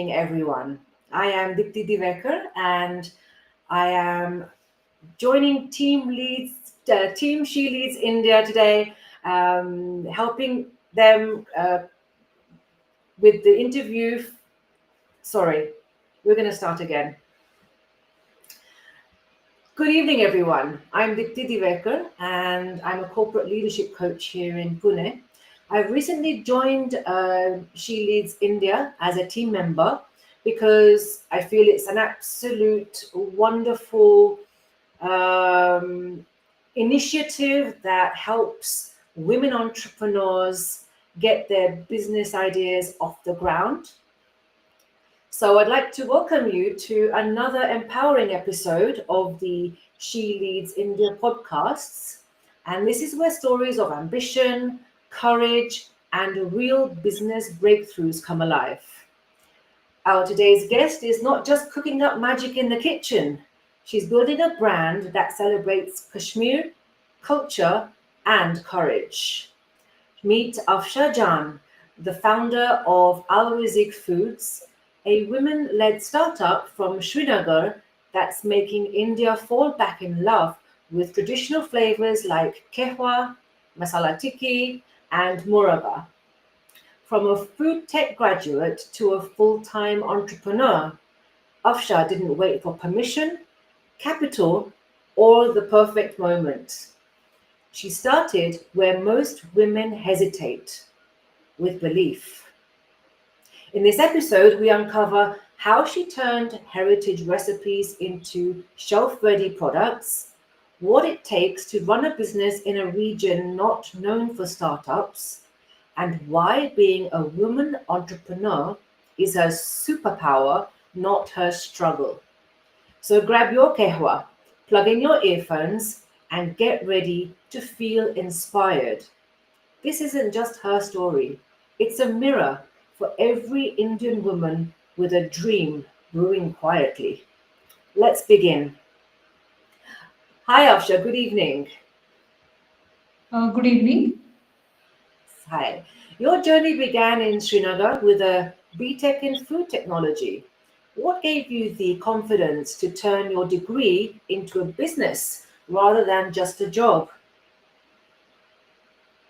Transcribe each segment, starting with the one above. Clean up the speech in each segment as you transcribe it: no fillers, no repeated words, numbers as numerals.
everyone. I am Dipti Divekar and I am joining Team She Leads India today, helping them with the interview. Sorry, we're going to start again. Good evening, everyone. I'm Dipti Divekar and I'm a corporate leadership coach here in Pune. I've recently joined She Leads India as a team member because I feel it's an absolute wonderful um, initiative that helps women entrepreneurs get their business ideas off the ground. So I'd like to welcome you to another empowering episode of the She Leads India podcasts. And this is where stories of ambition, courage, and real business breakthroughs come alive. Our today's guest is not just cooking up magic in the kitchen, she's building a brand that celebrates Kashmir, culture, and courage. Meet Afsha Jan, the founder of Al Rizik Foods, a women led startup from Srinagar that's making India fall back in love with traditional flavors like kehwa, masala tikki, and murabba. From a food tech graduate to a full time entrepreneur, Afsha didn't wait for permission, capital, or the perfect moment. She started where most women hesitate, with belief. In this episode, we uncover how she turned heritage recipes into shelf ready products, what it takes to run a business in a region not known for startups, and why being a woman entrepreneur is her superpower, not her struggle. So grab your kehwa, plug in your earphones, and get ready to feel inspired. This isn't just her story, it's a mirror for every Indian woman with a dream brewing quietly. Let's begin. Hi, Afsha, good evening. Good evening. Hi. Your journey began in Srinagar with a BTech in food technology. What gave you the confidence to turn your degree into a business rather than just a job?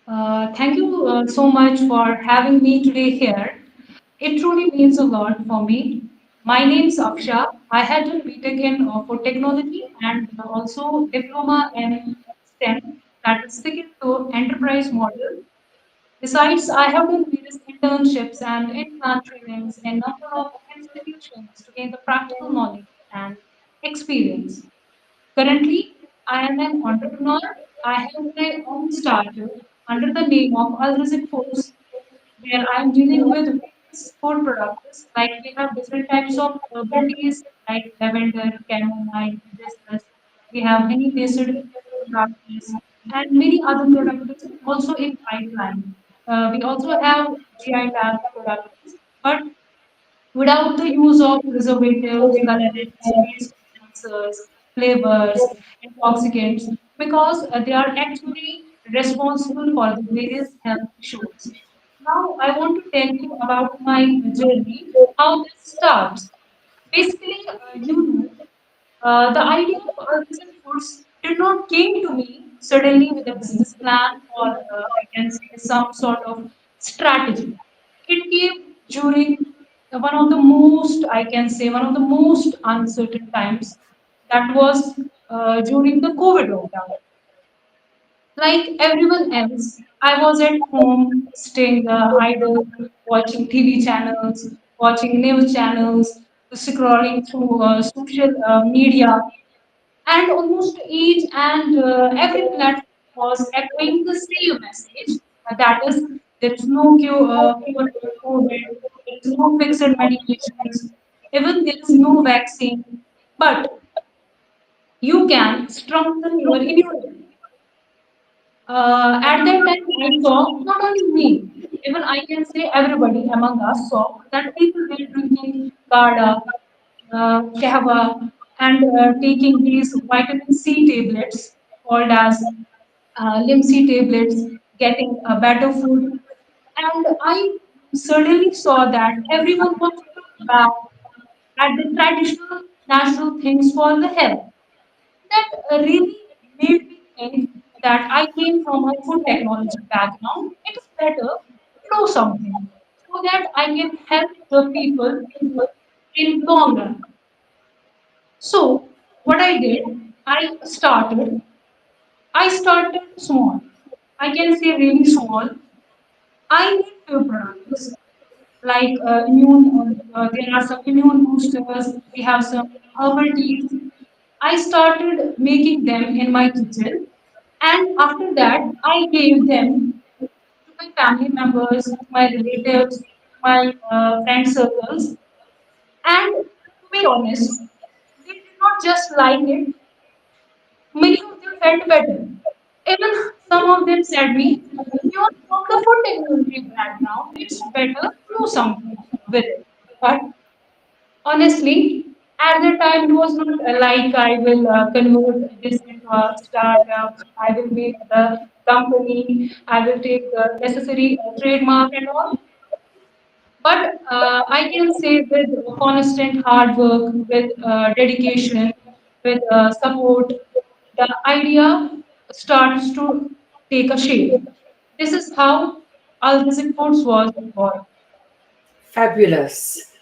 Thank you so much for having me today here. It truly means a lot for me. My name is Aksha. I had done BTech in for technology and also diploma in STEM, that is second to enterprise model. Besides, I have done various internships and in-plant trainings in a number of institutions to gain the practical knowledge and experience. Currently, I am an entrepreneur. I have my own startup under the name of Alrizic Foods, where I am dealing with various food products. Like we have different types of herbal teas like lavender, chamomile, hibiscus. We have honey-based products and many other products also in pipeline. We also have GI tag products, but without the use of preservatives, colorants, taste enhancers, flavors, intoxicants, because they are actually responsible for the various health issues. Now, I want to tell you about my journey, how this starts. Basically, the idea of artisan foods did not came to me suddenly with a business plan or I can say some sort of strategy. It came during one of the most, I can say, one of the most uncertain times. That was during the COVID lockdown. Like everyone else, I was at home, staying idle, watching TV channels, watching news channels, scrolling through social media, and almost each and every platform was echoing the same message, that is, there is no cure for COVID, there is no fixed medications, even there is no vaccine, but you can strengthen your immunity. At that time, I saw not only me, even I can say everybody among us saw that people were drinking Kada, kahwa, and taking these vitamin C tablets called as Limc tablets, getting better food. And I certainly saw that everyone was back at the traditional natural things for the health. That really made me think that I came from a food technology background. It is better to know something so that I can help the people in long run. So what I did, I started small. I can say really small. I need few products like there are some immune boosters. We have some herbal teas. I started making them in my kitchen, and after that, I gave them to my family members, to my relatives, my friend circles. And to be honest, they did not just like it. Many of them felt better. Even some of them said me, "You are from the food technology background. It's better to do something with it." But honestly, at the time, it was not like I will convert this into a startup. I will make the company. I will take the necessary trademark and all. But I can say with constant hard work, with dedication, with support, the idea starts to take a shape. This is how All This Imports was born. Fabulous.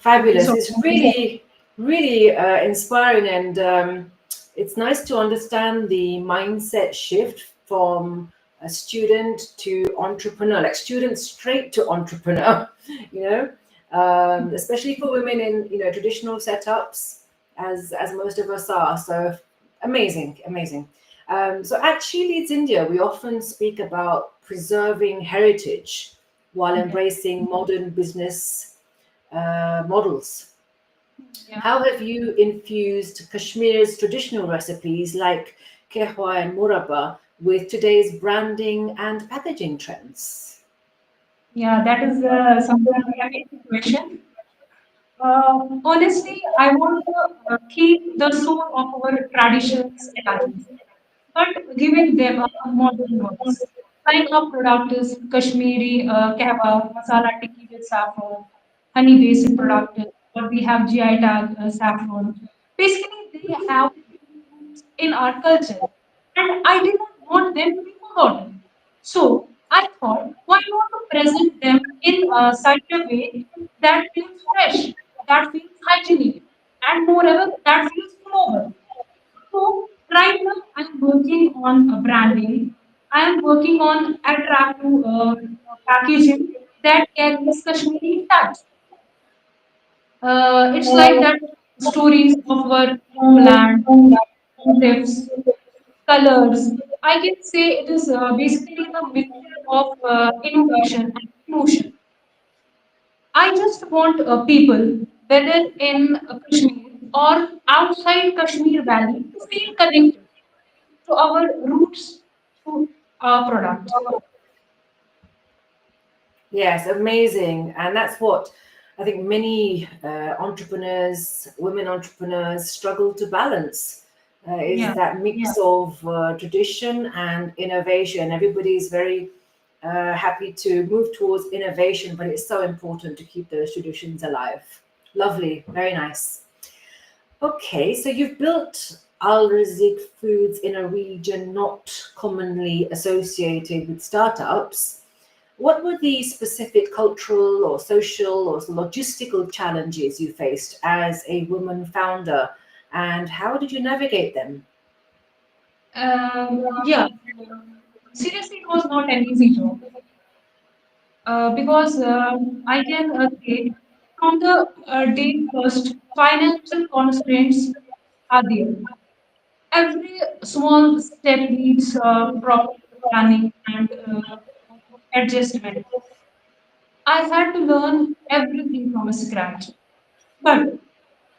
Thank you Fabulous. so It's much. really inspiring, and it's nice to understand the mindset shift from a student to entrepreneur, like student straight to entrepreneur, you know, especially for women in, traditional setups, as most of us are. So amazing, amazing. So at She Leads India, we often speak about preserving heritage while Yeah. embracing modern business models. Yeah. How have you infused Kashmir's traditional recipes like kehwa and murabba with today's branding and packaging trends? Yeah, that is something amazing question. Honestly, I want to keep the soul of our traditions alive, but giving them a modern voice. Like our product is Kashmiri kahwa, masala tikki with saffron, honey based product, or we have GI tag saffron. Basically, they have roots in our culture, and I did not want them to be forgotten. So I thought, why not to present them in such a way that feels fresh, that feels hygienic, and moreover, that feels global. So right now I'm working on branding. I am working on attractive packaging that carries Kashmiri touch. It's like that stories of our homeland, motifs, colors. I can say it is basically the mixture of innovation and emotion. I just want people, whether in Kashmir or outside Kashmir Valley, to feel connected to our roots, to our product. Yes, amazing. And that's what I think many entrepreneurs, women entrepreneurs, struggle to balance. Is Yeah, that mix of tradition and innovation. Everybody's very happy to move towards innovation, but it's so important to keep those traditions alive. Lovely, very nice. Okay, so you've built Al Razik Foods in a region not commonly associated with startups. What were the specific cultural or social or logistical challenges you faced as a woman founder, and how did you navigate them? yeah. Seriously, it was not an easy job because I can say from the day first, financial constraints are there. Every small step needs proper planning and adjustment. I had to learn everything from scratch. But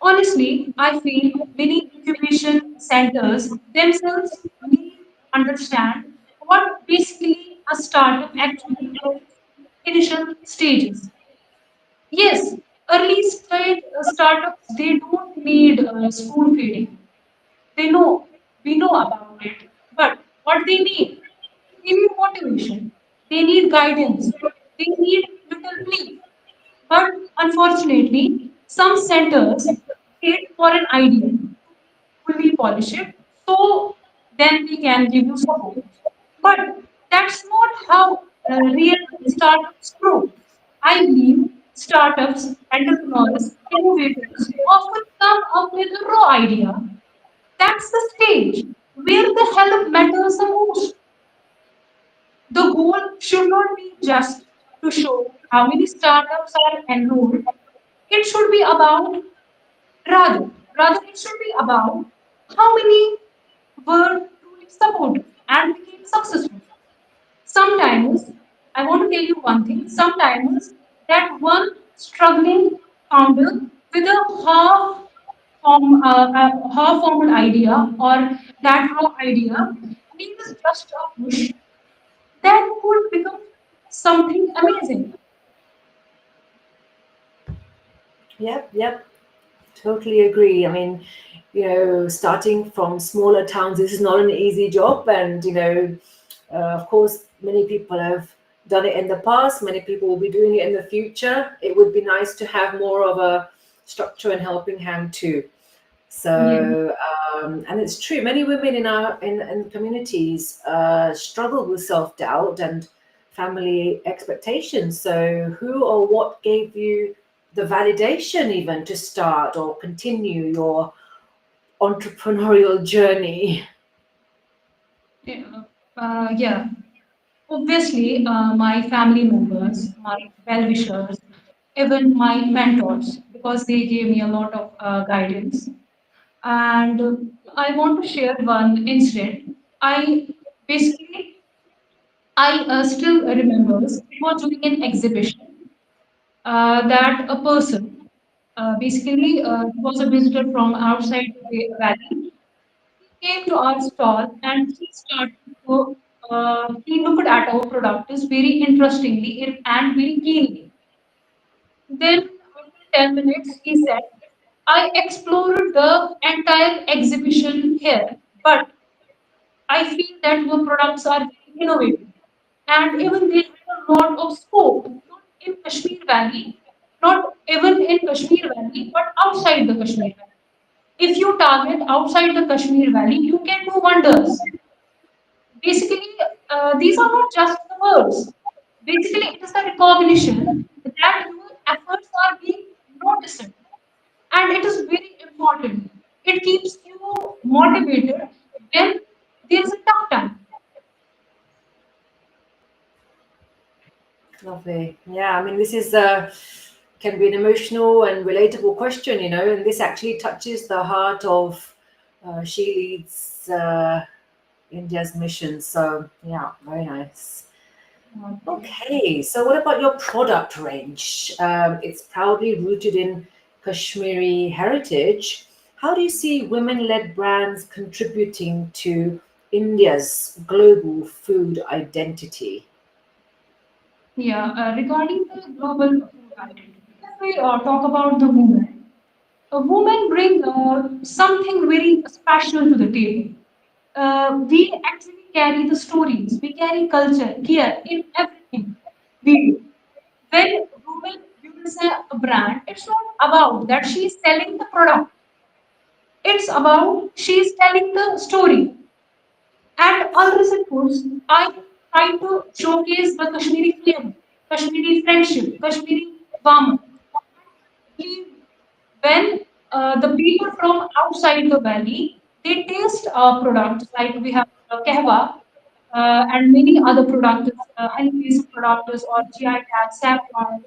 honestly, I feel many incubation centers themselves need to understand what basically a startup actually is initial stages. Yes, early stage startups they don't need spoon feeding. They know we know about it, but what they need motivation. They need guidance. They need little belief. But unfortunately, Some centers wait for an idea to fully polish it, so then we can give you support. But that's not how real startups grow. I believe startups, entrepreneurs, innovators often come up with a raw idea. That's the stage where the help matters the most. The goal should not be just to show how many startups are enrolled. It should be about rather, rather it should be about how many were truly supported and became successful. Sometimes, I want to tell you one thing, sometimes that one struggling founder with a half formed idea or that raw idea needs just a push that could become something amazing. Yep, yep. Totally agree. I mean, starting from smaller towns, this is not an easy job. And, of course, many people have done it in the past, many people will be doing it in the future. It would be nice to have more of a structure and helping hand too. Yeah. So, and it's true, many women in communities struggle with self doubt and family expectations. So, who or what gave you the validation even to start or continue your entrepreneurial journey? Yeah. Yeah. Obviously, my family members, my well wishers, even my mentors, because they gave me a lot of guidance. And I want to share one incident. I basically, I still remembers it was during an exhibition that a person, basically, was a visitor from outside the valley. He came to our stall and he started to, he looked at our products very interestingly and very keenly. Then, after 10 minutes, he said, I explored the entire exhibition here, but I feel that your products are very innovative and even they have a lot of scope, not in Kashmir Valley, not even in Kashmir Valley, but outside the Kashmir Valley. If you target outside the Kashmir Valley, you can do wonders. Basically, these are not just the words. Basically, it is the recognition that your efforts are being noticed, and it is very important. It keeps you motivated when there is a tough time. Lovely. Yeah, I mean, this is can be an emotional and relatable question, and this actually touches the heart of She Leads India's mission. So, yeah, very nice. Okay. Okay, so what about your product range? It's proudly rooted in Kashmiri heritage. How do you see women led brands contributing to India's global food identity? Yeah, regarding the global food identity, if we talk about the women, women bring something very special to the table. We actually carry the stories, we carry culture, care in everything we do. When woman builds a brand, it's not about that she is selling the product. It's about she is telling the story. And on recent posts, I try to showcase the Kashmiri flavor, Kashmiri friendship, Kashmiri warmth. Believe when the people from outside the valley they taste our products like we have kahwa and many other products, honey based products or GI tag, saffron.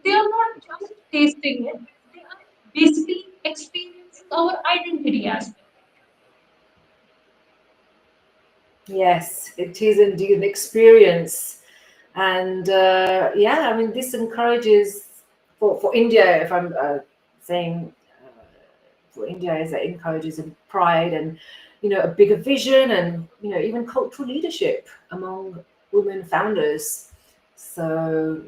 They are not just tasting it; they are basically experiencing our identity as well. Yes, it is indeed an experience. And yeah, I mean, this encourages for India, if I'm saying for India, is that encourages a pride and, a bigger vision and, even cultural leadership among women founders. So,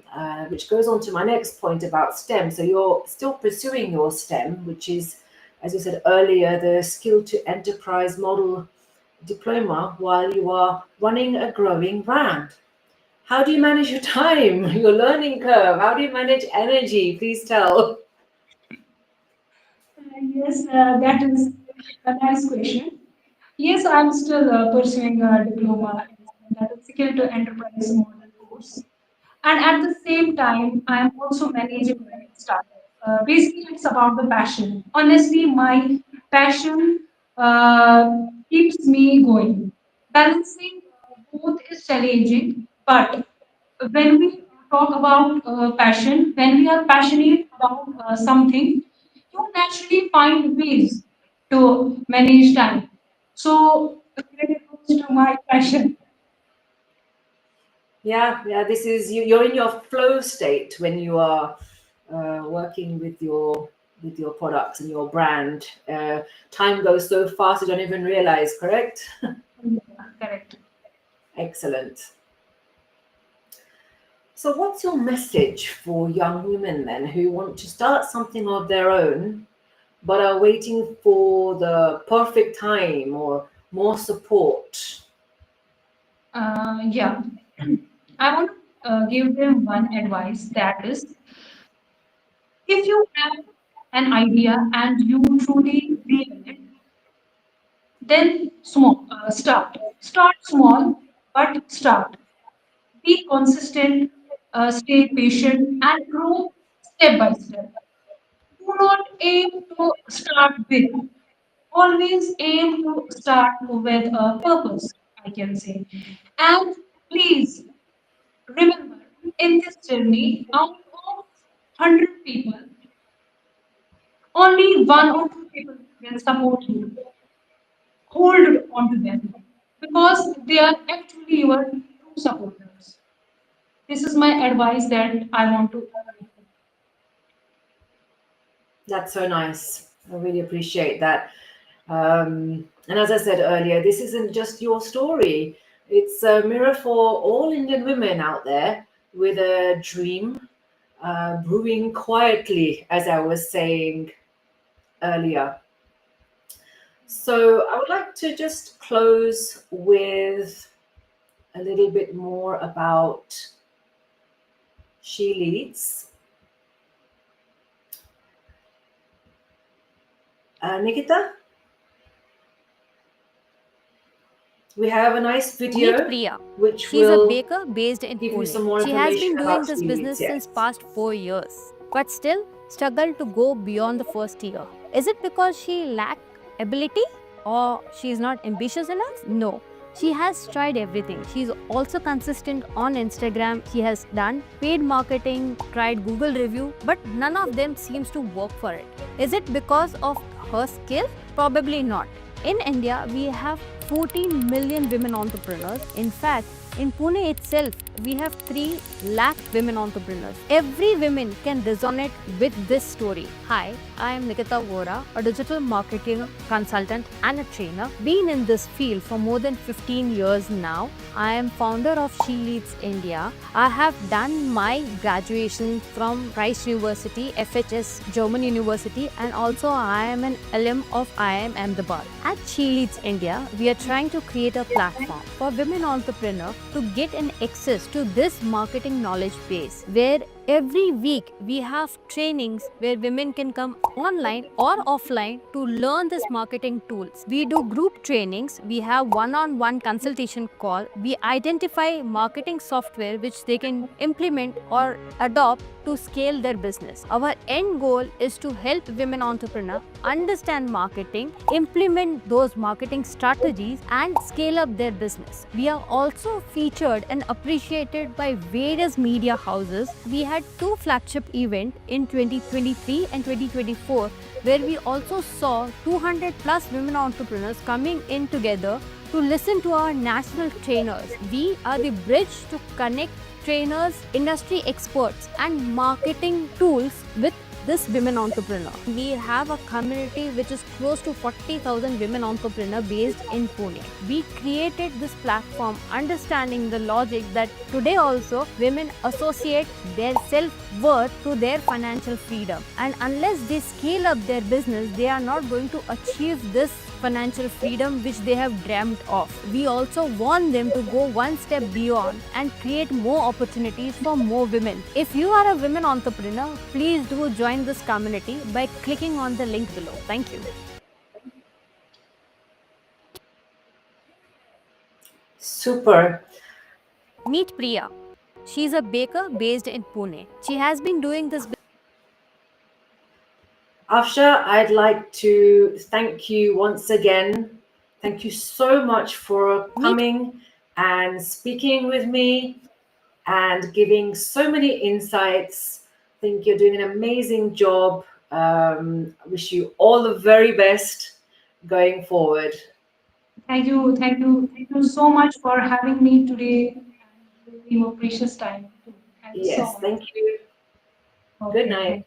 which goes on to my next point about STEM. So, you're still pursuing your STEM, which is, as you said earlier, the skill to enterprise model diploma while you are running a growing brand. How do you manage your time, your learning curve? How do you manage energy? Please tell. Yes, that is a nice question. Yes, I'm still pursuing a diploma in that is skill to enterprise model course. And at the same time, I am also managing my startup. Basically, it's about the passion. Honestly, my passion keeps me going. Balancing both is challenging, but when we talk about passion, when we are passionate about something, you naturally find ways to manage time. So, credit goes to my passion. Yeah, yeah. This is you. You're in your flow state when you are working with your products and your brand. Time goes so fast you don't even realize. Correct. Yeah, correct. Excellent. So, what's your message for young women then who want to start something of their own but are waiting for the perfect time or more support? Yeah, I want to give them one advice that is if you have an idea and you truly believe in it, then start. Start small, but start. Be consistent, stay patient, and grow step by step. Do not aim to start big. Always aim to start with a purpose, I can say. And please remember, in this journey, out of 100 people, only one or two people will support you. Hold on to them because they are actually your true supporters. This is my advice that I want to give. That's so nice. I really appreciate that. And as I said earlier, this isn't just your story, it's a mirror for all Indian women out there with a dream brewing quietly, as I was saying earlier. So I would like to just close with a little bit more about She Leads. Nikita, we have a nice Meet video Priya. which She's a will baker based in give you Pune. some more She has been information doing about this She Leads. business since Yes. past 4 years, but still struggled to go beyond the first year. Is it because she lacked ability or she's not ambitious enough? No. She has tried everything. She's also consistent on Instagram. She has done paid marketing, tried Google review, but none of them seems to work for it. Is it because of her skill? Probably not. In India, we have 14 million women entrepreneurs. In fact, in Pune itself, we have 3 lakh women entrepreneurs. Every woman can resonate with this story. Hi, I am Nikita Vora, a digital marketing consultant and a trainer. Been in this field for more than 15 years now. I am founder of SHELeads India. I have done my graduation from Rice University, FHS German University, and also I am an alum of IIM Ahmedabad. At SHELeads India, we are trying to create a platform for women entrepreneurs to get an access to this marketing knowledge base where every week we have trainings where women can come online or offline to learn this marketing tools. We do group trainings, we have one-on-one consultation call, we identify marketing software which they can implement or adopt to scale their business. Our end goal is to help women entrepreneurs understand marketing, implement those marketing strategies and scale up their business. We are also featured and appreciated by various media houses. We had 2 flagship events in 2023 and 2024 where we also saw 200 plus women entrepreneurs coming in together to listen to our national trainers. We are the bridge to connect trainers, industry experts and marketing tools with this women entrepreneur. We have a community which is close to 40,000 women entrepreneur based in Pune. We created this platform understanding the logic that today also women associate their self-worth to their financial freedom. And unless they scale up their business, they are not going to achieve this financial freedom which they have dreamt of. We also want them to go one step beyond and create more opportunities for more women. If you are a women entrepreneur, please do join this community by clicking on the link below. Thank you. Super. Meet Priya. She's a baker based in Pune. She has been doing this. Afsha, I'd like to thank you once again. Thank you so much for Meet coming and speaking with me and giving so many insights. I think you're doing an amazing job. I wish you all the very best going forward. Thank you so much for having me today and giving me your precious time. Thank you so Yes, much. thank you. Good Okay, night. thank